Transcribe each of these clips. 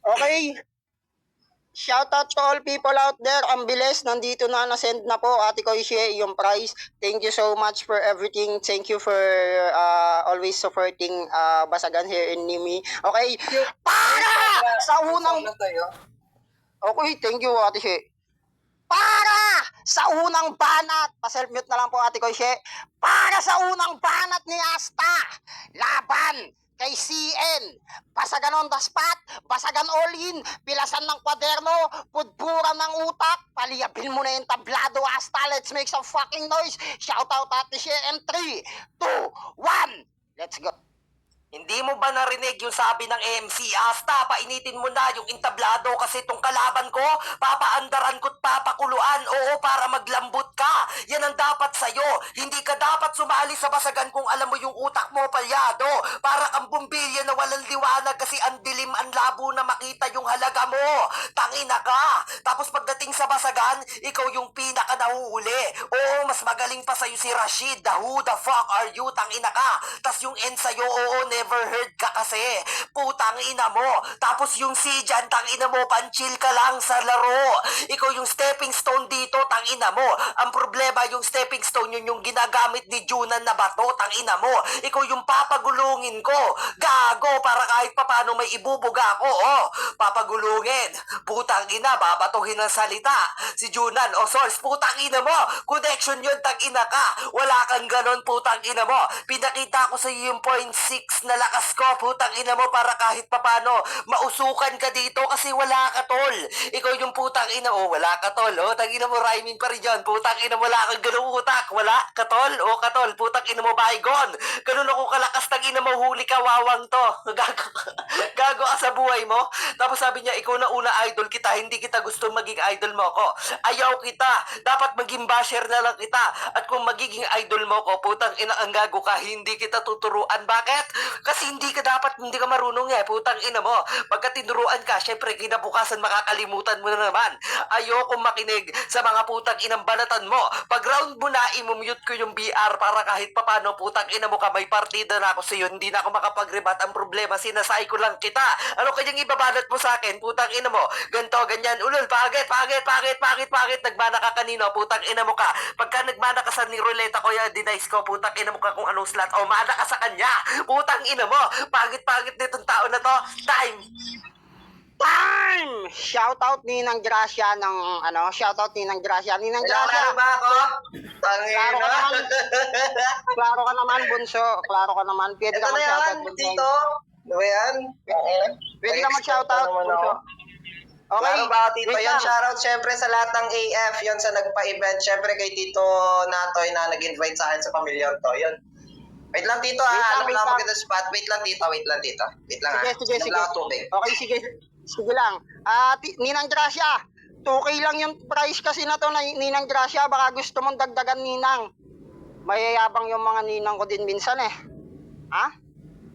Okay. Shoutout to all people out there. Ang bilis, nandito na, na-send na po, Ate Koishe, yung price. Thank you so much for everything. Thank you for always supporting Basagan here in Nimi. Okay, para sa unang... Okay, thank you, Ate She. Para sa unang banat, pa-self-mute na lang po, Ate Koishe. Para sa unang banat ni Asta, laban kay CN, basagan on the spot, basagan all in, pilasan ng kwaderno, pudpura ng utak, paliyabin mo na yung tablado, Asta, let's make some fucking noise. Shout out Ate She, and 3, 2, 1, let's go. Hindi mo ba narinig yung sabi ng MC? Asta, painitin mo na yung entablado kasi itong kalaban ko, papaandaran ko't papakuluan. Oo, para maglambot ka. Yan ang dapat sa'yo. Hindi ka dapat sumali sa basagan kung alam mo yung utak mo palyado. Para kang bumbilya na walang liwanag kasi ang dilim, ang labo na makita yung halaga mo. Tangina ka. Tapos pagdating sa basagan, ikaw yung pinaka nahuhuli. Oo, mas magaling pa sa'yo si Rashid. Who the fuck are you? Tangina ka. Tas yung end sa'yo, oo, never heard ka kasi. Putang ina mo. Tapos yung si Jan, tangina mo, panchill ka lang sa laro. Ikaw yung stepping stone dito, tangina mo. Ang problema yung stepping stone, yun yung ginagamit ni Junan na bato, tangina mo. Ikaw yung papagulungin ko. Gago, para kahit papano may ibubuga ako, oh. Papagulungin. Putang ina, babatuhin ng salita. Si Junan, o source, putang ina mo. Connection yun, tangina ka. Wala kang ganon, putang ina mo. Pinakita ko sa iyo yung 0.6 na lakas ko, putang ina mo, para kahit papano mausukan ka dito kasi wala ka, tol. Ikaw yung putang ina, oh, wala ka, tol. Oh, tangina mo, rhyming pa rin dyan. Putang ina mo, wala kang ganung utak. Wala ka, tol. Oh, ka, tol. Putang ina mo, bygone. Ganun ako kalakas, tangina mo, huli ka, wawang to. Gago, gago ka sa buhay mo. Tapos sabi niya, ikaw na una idol kita, hindi kita gusto maging idol mo ko. Ayaw kita. Dapat maging basher na lang kita. At kung magiging idol mo ko, putang ina, ang gago ka, hindi kita tuturuan. Bakit? Kasi hindi ka marunong eh, putang ina mo. Pagka tinuruan ka, syempre kinabukasan makakalimutan mo na naman. Ayoko makinig sa mga putang inang banatan mo. Pag round mo na, imumute ko yung BR para kahit papano, putang ina mo ka, may partida na ako sa iyo, hindi na ako makapag-rebat. Ang problema, sinasay ko lang kita. Ano kanyang ibabanat mo sa akin, putang ina mo? Ganto, ganyan, ulol, pagit, nagmana ka kanino, putang ina mo ka. Pagka nagmana ka sa ni Roleta ko, yan, denice ko, putang ina mo ka kung anong slot, o mana ka sa kanya. Putang ina mo, pagit nitong tao na to. Time! Shoutout Ninang Gracia ng shoutout Ninang Gracia. Ninang Gracia. ba ako? Klaro ka naman. Klaro ka naman, bunso. Klaro ka naman. Pwede ka mag-shoutout, bunso. Dito. Ano yan? Pwede ka mag-shoutout, bunso. Okay. Klaro ba ako, Tito? Yan, shoutout syempre sa lahat ng AF, yon sa nagpa-event. Syempre kay Tito Natoy na nag-invite sa akin sa pamilya to. Yun. Wait lang, Tito, alam lang ako kita spot. Wait lang, Tito. Sige. Okay, sige. Sige lang. Ninang Gracia, 2K lang yung price kasi na to, Ninang Gracia. Baka gusto mong dagdagan, Ninang. Mayayabang yung mga ninang ko din minsan eh. Ha?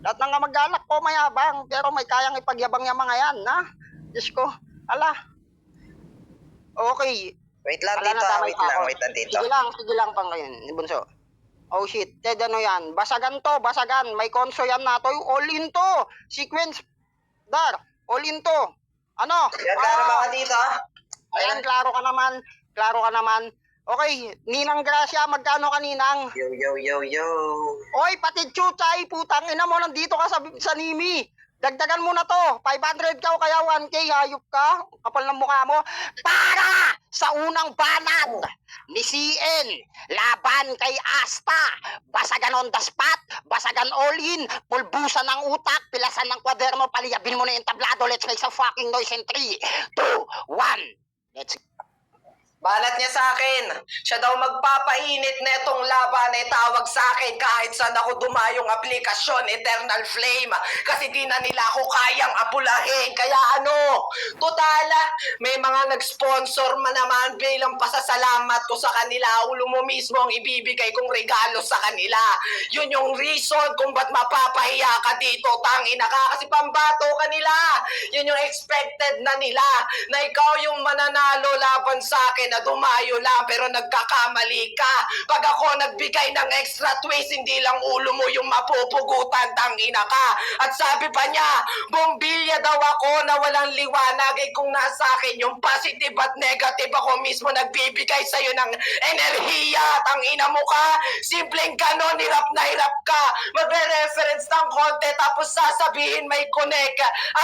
Lahat ng kamag-anak ko mayabang, pero may kayang ipagyabang yung mga yan, ha? Diyos ko, ala. Okay. Wait lang, Tito. Sige lang pang ngayon, bunso. Oh shit, Ted, ano yan? Basagan to, basagan. May konso yan na to. All in to. Sequence. Dar, all in to. Ano? Yan, klaro ba ka, Tito? Ayan, klaro ka naman. Okay, Ninang Gracia, magkano ka, Ninang? Yo. Oy, pati Chuchay, putang ina mo, nandito ka sa Nimi. Dagdagan mo na to. 500 ka o kaya 1K, hayop ka. Kapal ng mukha mo. Para sa unang banat ni CN, laban kay Asta. Basagan on the spot, basagan all in, pulbusan ng utak, pilasan ng kwaderno, paliyabin mo na yung tablado. Let's make some fucking noise in 3, 2, 1. Let's go. Balat niya sa akin. Siya daw magpapainit na itong laban na tawag sa akin kahit saan ako dumayong aplikasyon, Eternal Flame. Kasi di na nila ako kayang apulahin. Kaya totala, may mga nag-sponsor naman bilang pasasalamat ko sa kanila. Ulo mo mismo ang ibibigay kong regalo sa kanila. Yun yung reason kung ba't mapapahiya ka dito. Tangina ka kasi pambato ka nila. Yun yung expected na nila na ikaw yung mananalo laban sa akin. akin na dumayo lang pero nagkakamali ka. Pag ako nagbigay ng extra twist, hindi lang ulo mo yung mapupugutan, tangina ka. At sabi pa niya, bombilya daw ako na walang liwanag. Eh kung nasa akin yung positive at negative, ako mismo nagbibigay sa'yo ng enerhiya, tangina mo ka. Simpleng ganon, hirap na hirap ka. Magre-reference ng konti tapos sasabihin may connect.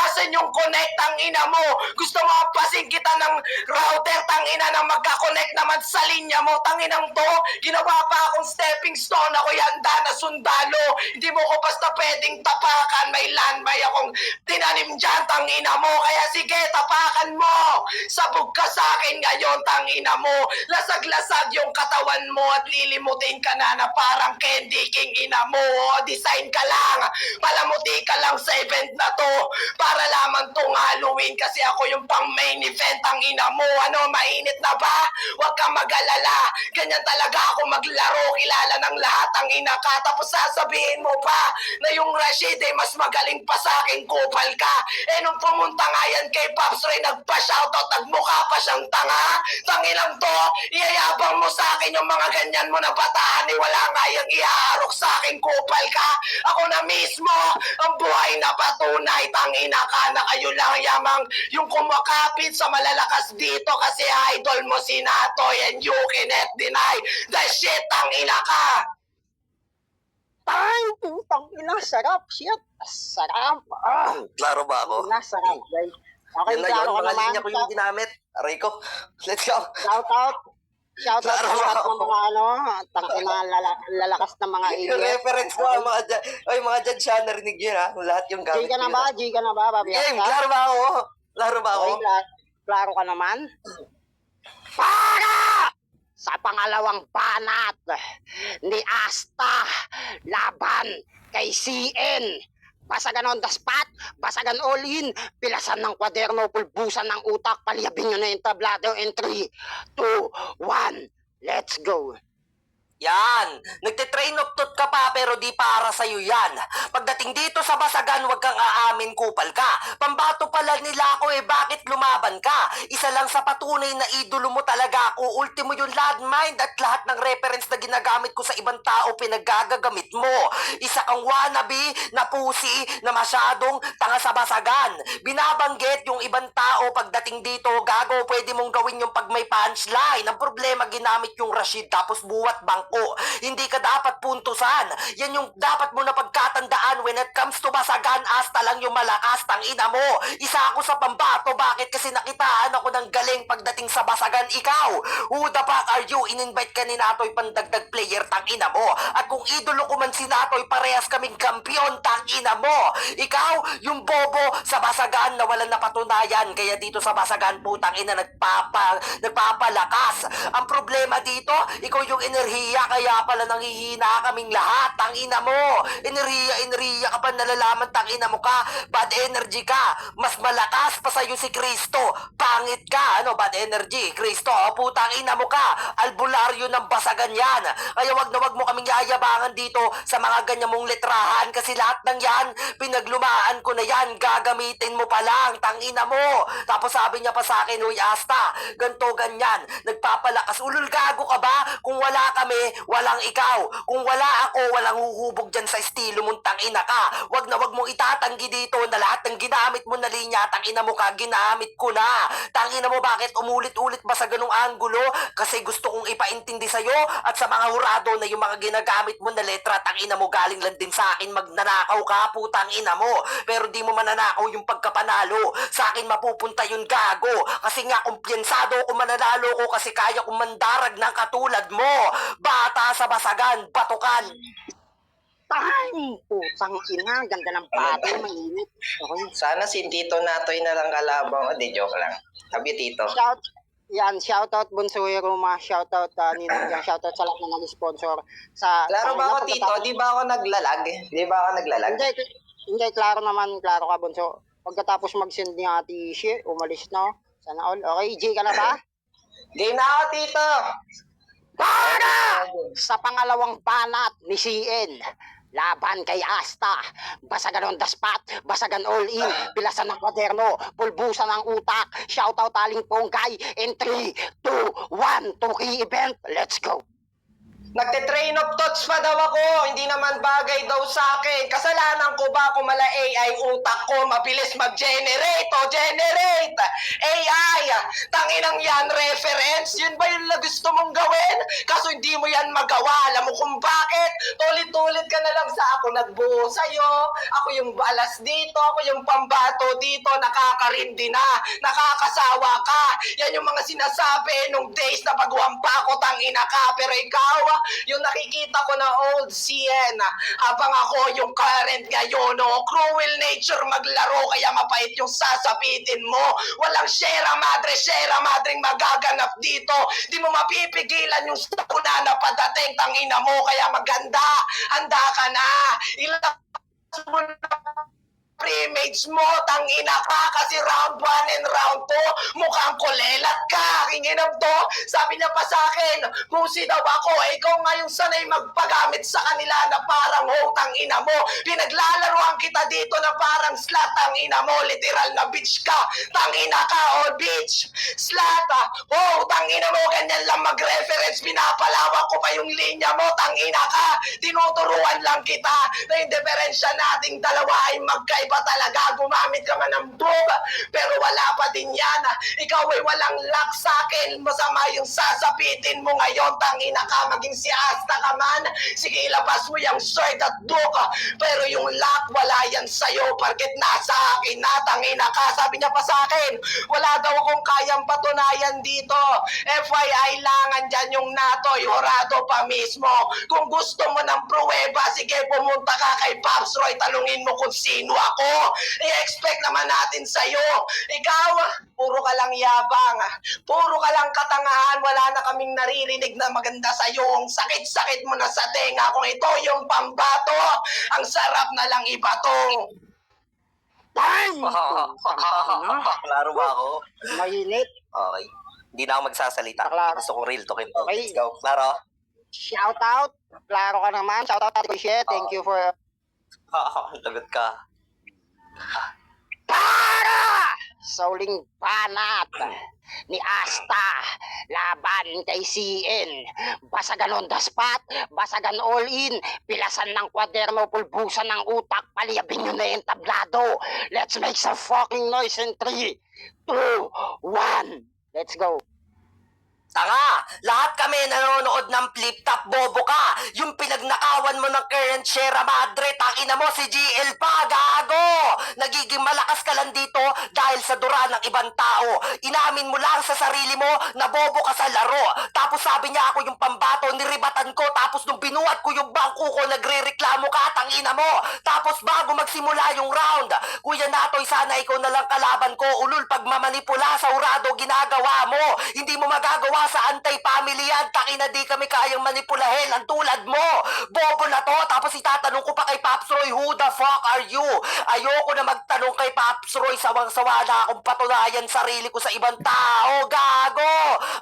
Asan yung connect, tangina mo? Gusto mo pasing kita ng router, tangina na magka-connect naman sa linya mo, tanginang to. Ginawa pa akong stepping stone, ako yanda na sundalo. Hindi mo ko basta pwedeng tapakan, may landmine akong tinanim dyan, tangina mo. Kaya sige, tapakan mo. Sabog ka sa akin ngayon, tangina mo. Lasag-lasag yung katawan mo at lilimutin ka na parang Candy King ina mo. Design ka lang. Palamuti ka lang sa event na to para lamang tong Halloween kasi ako yung pang main event, ang ina mo. Ano, mainit na ba? Huwag kang mag-alala. Ganyan talaga ako maglaro. Kilala ng lahat ang ina ka. Tapos sasabihin mo pa na yung Rashid ay mas magaling pa sa akin, kupal ka. Eh nung pumunta nga yan kay Pops Ray, nagpa-shoutout, nagmukha pa siyang tanga. Tanginang to, iyayabang mo sa akin yung mga ganyan mo na bataan. Eh wala nga yung ihaharok sa akin, kupal ka. Ako na mismo ang buhay na patunay, tangina ka na kayo lang yamang yung kumakapit sa malalakas dito kasi idol mo si Natoy and you cannot deny the shit, tangina ka. Ay, putang ina, sarap, shit. Sarap. Klaro ba ako? Sarap, guys. Okay, Yan na klaro yun, ka mga naman. linya ko yung ginamit. Aray ko, let's go. Shout out. Shout out Klaro sa lahat ako. ng mga tangina lalakas na mga Yung idiot. reference ko, mga judge siya, narinig yun ha, lahat yung G gamit ka na yun, ba? ha? G ka na ba? Babiyak Game, ka? klaro ba ako? Klaro ba ako? Okay, klaro ka naman. Para! Sa pangalawang banat ni Asta laban kay CN. Basagan on the spot, basagan all in, pilasan ng kwaderno, pulbusan ng utak, palyabin nyo na yung tablado in 3, 2, 1, let's go. Yan, nagtitrain of thought ka pa pero di para sa'yo yan. Pagdating dito sa basagan, wag kang aamin, kupal ka. Pambato pala nila ako bakit lumaban ka? Isa lang sa patunay na idolo mo talaga ako. Ultimo yung landmine at lahat ng reference na ginagamit ko sa ibang tao pinagagagamit mo. Isa kang wannabe na pusi na masyadong tanga sa basagan. Binabanggit yung ibang tao pagdating dito, gago, pwede mong gawin yung pag may punchline. Ang problema, ginamit yung Rashid tapos buwat bangko. Hindi ka dapat puntusan. Yan yung dapat mo na pagkatandaan when it comes to basagan. Asta lang yung malakas, tangina mo. Isa ako sa pambato. Bakit? Kasi nakitaan ako ng galing pagdating sa basagan. Ikaw, who the fuck are you? In-invite ka ni Natoy pandagdag player, tangina mo. At kung idolo ko man si Natoy, parehas kaming kampiyon, tangina mo. Ikaw, yung bobo sa basagan na walang napatunayan. Kaya dito sa basagan, putang ina, nagpapalakas. Ang problema dito, ikaw yung enerhiya, kaya pala nanghihina kaming lahat, tangina mo. Enerhiya ka pa, nalalaman, tangina mo ka. Bad energy ka. Mas malakas pa sa'yo si Kristo. Pangit ka, bad energy. Kristo, putang ina mo ka. Albularyo ng basagan yan. Kaya wag mo kaming yayabangan dito sa mga ganyan mong letrahan kasi lahat ng yan, pinaglumaan ko na yan. Gagamitin mo pa lang, tangina mo. Tapos sabi niya pa sa akin, "Uy, Asta, ganto ganyan. Nagpapalakas. Ulul, gago ka ba? Kung wala kami, walang ikaw. Kung wala ako, walang huhubog dyan sa estilo mong tangina ka. Wag mong itatanggi dito na lahat ng ginamit mo na linya, tangina mo ka, ginamit ko na. Tangina mo, bakit umulit-ulit ba sa ganung anggulo? Kasi gusto kong ipaintindi sa'yo at sa mga hurado na yung mga ginagamit mo na letra, tangina mo, galing lang din sa akin, magnanakaw ka, putang ina mo. Pero di mo mananakaw yung pagkapanalo. Sa akin mapupunta yun, gago. Kasi nga, kumpiyansado ko mananalo ko kasi kaya kong mandarag ng katulad mo. Bata sa basagan, batukan. Time! Putang ina, ganda ng pati, mainit. Okay. Sana si Tito Natoy na lang kalabang. O, di joke lang. Sabi Tito. Shoutout Bonsuero, shoutout Ninong Yang, shoutout sa lahat na nag-sponsor sa Klaro ba ako, Tito? Di ba ako naglalag? Di ba ako naglalag? Hindi, klaro naman, klaro ka, Bonso. Pagkatapos mag-send ni Ate Ishi, umalis na. Sana all. Okay, J ka na ba? Game na ako, Tito! Para! Sa pangalawang banat ni CN laban kay Asta. Basagan on the spot, basagan all in, pilasan ng kwaderno, pulbusan ng utak, shoutout aling ponggay, in 3, 2, 1, Tuki event, let's go! Nagte-train of thoughts pa daw ako, hindi naman bagay daw sa akin. Kasalanan ko ba kung mala AI utak ko, mabilis mag-generate o generate? AI, tanginang yan reference, yun ba yung gusto mong gawin? Kaso hindi mo yan magawa, alam mo kung bakit? Tulit-tulit ka na lang sa ako nagbuo sa'yo, ako yung balas dito, ako yung pambato dito, nakakarindi na, nakakasawa ka. Yan yung mga sinasabi nung days na pagwampa ko, tangina ka, pero ikaw, yung nakikita ko na old CN, habang ako yung current ngayon, no? Cruel nature maglaro, kaya mapait yung sasapitin mo. Walang Sierra Madre magaganap dito. Di mo mapipigilan yung sakuna na padating, tangina mo, kaya maganda. Handa ka na. Ilang mo na pre-mates mo, tangina ka, kasi round 1 and round 2, mukhang kulelat ka, kinginom to. Sabi niya pa sa akin, pusi daw ako, ikaw nga yung sanay magpagamit sa kanila na parang tangina mo. Pinaglalaroan kita dito na parang slut, tangina mo, literal na bitch ka, tangina ka, bitch, slut, tangina mo, ganyan lang mag-reference, pinapalawak ko pa yung linya mo, tangina ka, tinuturuan lang kita na yung diferensya nating dalawa ay magkaiba talaga. Gumamit ka man ng book, pero wala pa din yan. Ikaw ay walang luck sa akin. Masama yung sasapitin mo ngayon, tangina ka, maging si Asta ka man. Sige, ilabas mo yung sword at book, pero yung luck, wala yan sa'yo, parkit nasa akin na, tangina ka. Sabi niya pa sa akin, wala daw akong kayang patunayan dito. FYI lang, andyan yung NATO, Horado pa mismo. Kung gusto mo ng pruweba, sige, pumunta ka kay Pops Roy, talungin mo kung sino ako. I-expect naman natin sa'yo. Ikaw, puro ka lang yabang, puro ka lang katangahan, wala na kaming naririnig na maganda sa'yo. Ang sakit-sakit mo na sa tenga. Kung ito yung pambato, ang sarap na lang ibato. Bang! Klaro ba ako? Mainit. Okay. Hindi na ako magsasalita. Klaro. Gusto kong real talk. Okay. Let's go. Klaro? Shoutout, klaro ka naman. Shoutout Ate Kuya, thank you for... Lagot ka. Para! Sauling banat ni Asta, laban kay CN, basagan on the spot, basagan all in, pilasan ng kwaderno, pulbusan ng utak, paliyabin nyo na yung tablado. Let's make some fucking noise in 3, 2, 1, let's go. Tanga! Lahat kami nanonood ng flip-top, bobo ka! Yung pinagnakawan mo ng current Sierra Madre, takina mo si GL pa, gago! Nagiging malakas ka lang dito dahil sa dura ng ibang tao. Inamin mo lang sa sarili mo na bobo ka sa laro. Tapos sabi niya ako yung pambato, niribatan ko. Tapos nung binuhat ko yung bangko ko, nagre-reklamo ka, tangina mo! Tapos bago magsimula yung round, Kuya Natoy, sana ikaw na lang kalaban ko. Ulul, pagmamanipula sa urado, ginagawa mo. Hindi mo magagawa sa anti-family yan. Takina, di kami kayang manipulahin ang tulad mo. Bobo na to. Tapos itatanong ko pa kay Pops Roy, who the fuck are you? Ayoko na magtanong kay Pops Roy. Sawang-sawa na akong patunayan sarili ko sa ibang tao. Gago!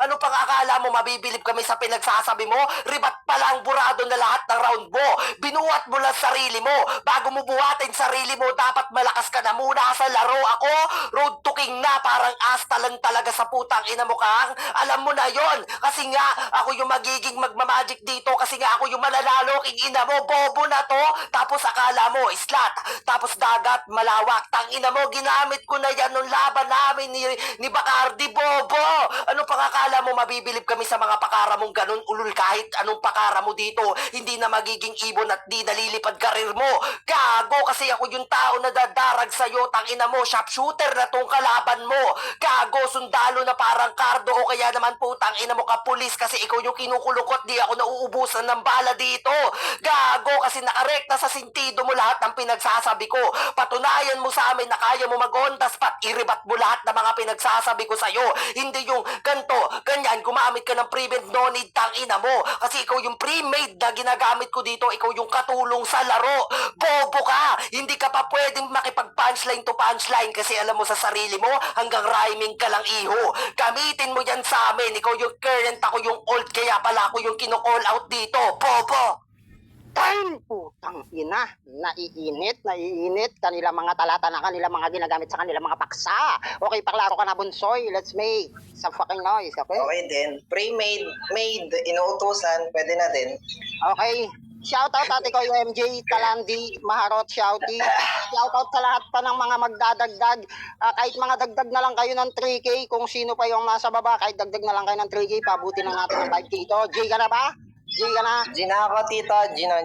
Ano pang akala mo, mabibilib kami sa pinagsasabi mo? Ribat pa lang burado na lahat ng round mo. Binuhat mo lang sarili mo. Bago mo buhatin sarili mo, dapat malakas ka na muna sa laro. Ako, road to king na. Parang Asta lang talaga sa putang ina mo kang. Alam mo na yon, kasi nga ako yung magiging magmamagic dito, kasi nga ako yung mananalo, king ina mo, bobo na to. Tapos akala mo islat, tapos dagat malawak, tang ina mo, ginamit ko na yan nung laban namin ni Bacardi, bobo. Ano pang akala mo, mabibilib kami sa mga pakara mong ganun, ulul, kahit anong pakara mo dito, hindi na magiging ibon at di nalilipad karir mo. Gago, kasi ako yung tao na dadarag sa'yo, tang ina mo, sharpshooter na tong kalaban mo. Gago, sundalo na parang kardo, o kaya naman putang ina mo ka pulis, kasi ikaw yung kinukulukot, di ako nauubusan ng bala dito. Gago, kasi nakarekta sa sintido mo lahat ng pinagsasabi ko. Patunayan mo sa amin na kaya mo mag-on the spot, iribat mo lahat ng mga pinagsasabi ko sa'yo. Hindi yung ganto, ganyan, gumamit ka ng pre-made, no need, tang ina mo. Kasi ikaw yung pre-made na ginagamit ko dito, ikaw yung katulong sa laro. Bobo ka, hindi ka pa pwedeng makipag-punchline to punchline, kasi alam mo sa sarili mo, hanggang rhyming ka lang, iho. Gamitin mo yan sa amin, ikaw yung current, ako yung old, kaya pala ako yung kino-call out dito, bobo. Time! Putang ina! Naiinit kanila mga talata na kanila mga ginagamit sa kanila mga paksa. Okay, paklaro ka na, Bunsoy. Let's make some fucking noise, okay? Okay din. Pre-made, made, inuutusan, pwede na din. Okay. Shoutout ate ko MJ, Talandi, Maharot, Shouty. Shoutout sa lahat pa ng mga magdadagdag. Kahit mga dagdag na lang kayo ng 3K, kung sino pa yung nasa baba, kahit dagdag na lang kayo ng 3K, pabuti na natin ng 5K ito. J ka na ba? J ka na? Gina ako, tita. Gina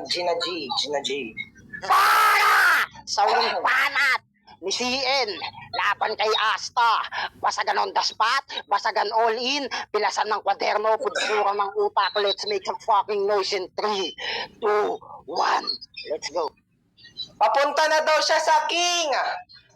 G. Para! Sa ulong panat ni CN, laban kay Asta, basagan on the spot, basagan all in, pilasan ng kwaderno, pudsura ng utak, let's make some fucking noise in 3, 2, 1, let's go. Papunta na daw siya sa king.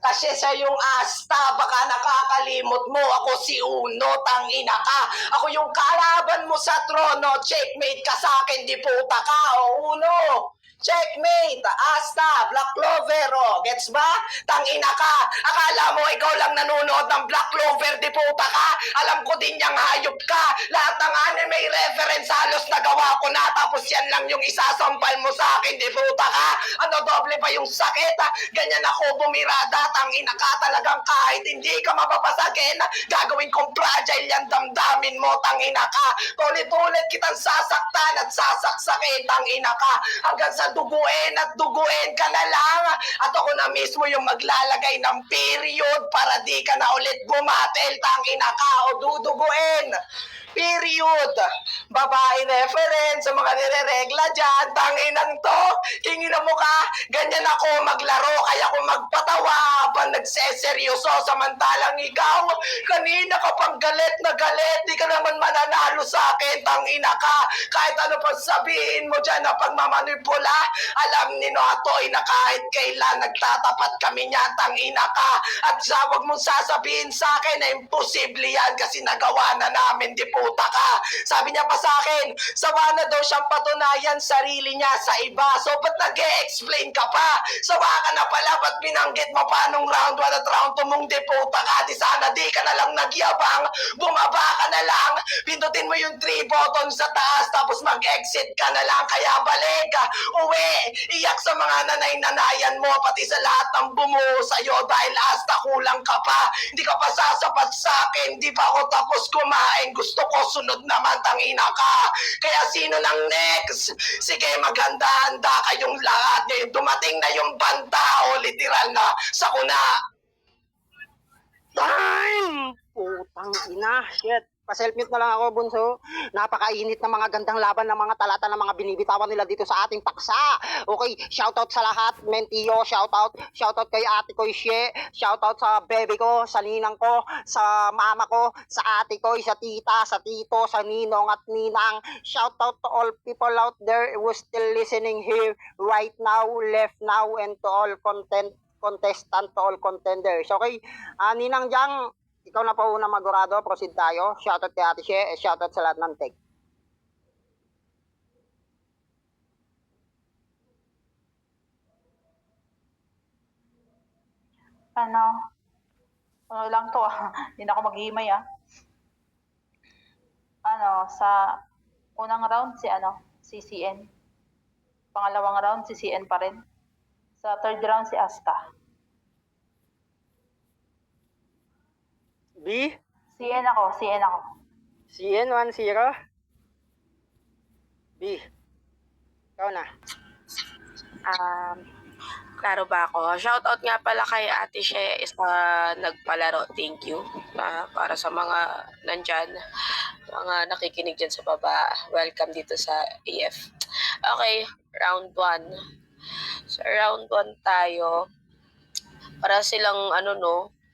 Kasi siya yung asta, baka nakakalimot mo. Ako si Uno, tangina ka. Ako yung kalaban mo sa trono. Checkmate ka sa akin, di puta ka. O Uno, checkmate, asta, Black Clover, oh. Gets ba? Tangina ka. Akala mo ikaw lang nanonood ng Black Clover, di puta ka. Alam ko din yung hayop ka. Lahat ng anime reference halos nagawa ko na. Tapos yan lang yung isasampal mo sa akin, di puta ka. Ano, doble pa yung sakit, ha? Ganyan ako bumirada. Tangina ka talagang kahit hindi ka mapapasagin. Gagawin kong fragile yan damdamin mo, tangina ka. Ulit-ulit kitang sasaktan at sasaksakin, tangina ka. Hanggang sa duguin at duguin ka na lang. At ako na mismo yung maglalagay ng period para di ka na ulit bumatel, tangina ka, o duduguin. Period. Babae reference sa mga nireregla dyan. Tanginang to. Kingin mo ka. Ganyan ako maglaro. Kaya ako magpatawa habang nagseseryoso. Samantalang ikaw, kanina ka pang galit na galit. Di ka naman mananalo sa akin. Tangina ka. Kahit ano pang sabihin mo dyan na pagmamanipula, alam ni Noatoy na kahit kailan nagtatapat kami niya. Tangina ka. At wag mong sasabihin sa akin na imposible yan kasi nagawa na namin, di puta ka. Sabi niya pa sa akin, sawa na daw siyang patunayan sarili niya sa iba. So ba't nag-e-explain ka pa? Sawa ka na pala, ba't binanggit mo pa nung round 1 at round 2 mong di puta ka? Di sana di ka na lang nagyabang, bumaba ka na lang, pindutin mo yung 3 buttons sa taas, tapos mag-exit ka na lang. Kaya balik ka, uwi, iyak sa mga nanay-nanayan mo, pati sa lahat ng bumuo sa'yo dahil hasta kulang ka pa. Hindi ka pa sasapat sa akin, di pa ako tapos kumain. Gusto ko sunod naman, tangina ka. Kaya sino nang next? Sige, maghanda-handa kayong lahat. Ngayon dumating na yung banta o literal na sakuna. Time! Putang ina, shit. Pa-self-mute na lang ako, Bunso. Napakainit ng mga gandang laban ng mga talata ng mga binibitawan nila dito sa ating paksa. Okay, shoutout sa lahat. Mentio, shoutout. Shoutout kay ate ko, Isye. Shoutout sa baby ko, sa ninang ko, sa mama ko, sa ate ko, sa tita, sa tito, sa ninong at ninang. Shoutout to all people out there who still listening here right now, left now, and to all contestant, to all contenders. Okay, Ninang Jang, ikaw na po una magurado, proceed tayo. Shoutout kay Ate She, shoutout sa lahat ng tech. Ano lang to hindi na ako maghihimay sa unang round si CN. Pangalawang round si CN pa rin. Sa third round si Asta. B? CN ako. CN 1-0. B. Ikaw na. Klaro ba ako? Shoutout nga pala kay Ate She sa nagpalaro. Thank you. Para sa mga nandyan, mga nakikinig dyan sa baba. Welcome dito sa AF. Okay, round 1. Sa round 1 tayo. Para silang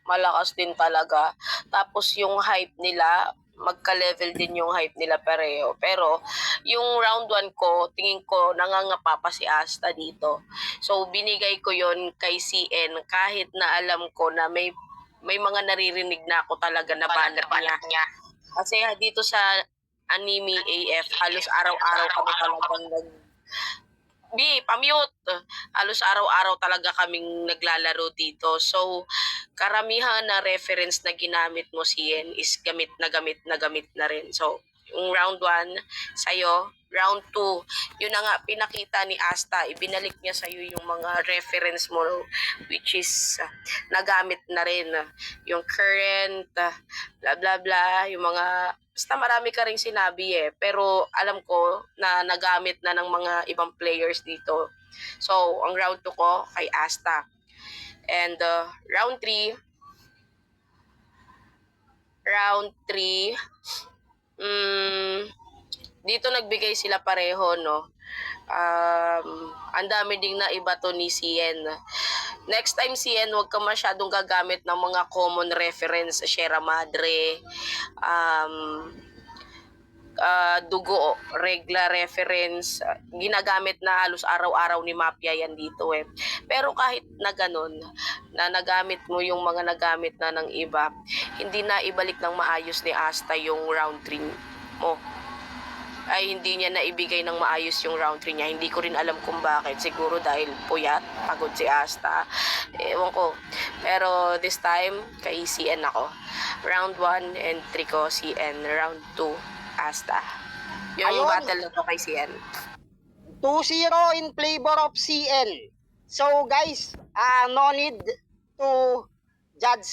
malakas din talaga. Tapos yung hype nila, magka-level din yung hype nila pareho. Pero yung round 1 ko, tingin ko nangangapa pa si Asta dito. So binigay ko yon kay CN kahit na alam ko na may mga naririnig na ako talaga na banat niya. Kasi dito sa Anime AF, halos araw-araw kami talagang pamute. Halos araw-araw talaga kaming naglalaro dito. So, karamihan na reference na ginamit mo CN is gamit na rin. So, yung round 1 sa'yo, round 2, yun na nga pinakita ni Asta, ibinalik niya sa iyo yung mga reference mo, which is nagamit na rin yung current, bla bla bla, yung mga basta marami ka ring sinabi pero alam ko na nagamit na ng mga ibang players dito. So ang round 2 ko kay Asta. And round 3, dito nagbigay sila pareho, no? Ang dami ding na iba to ni Cien. Next time, Cien, huwag ka masyadong gagamit ng mga common reference, Sierra Madre, dugo, regla reference, ginagamit na halos araw-araw ni Mafia yan dito Pero kahit na ganun, na nagamit mo yung mga nagamit na ng iba, hindi na ibalik ng maayos ni Asta yung round 3 mo. Ay hindi niya na ibigay ng maayos yung round 3 niya. Hindi ko rin alam kung bakit. Siguro dahil puyat, pagod si Asta. Ewan ko. Pero this time, kay CN ako. Round 1 and 3 ko CN. Round 2, Asta. Yung Ayun. battle na to kay CN. 2-0 in favor of CN. So guys, no need to judge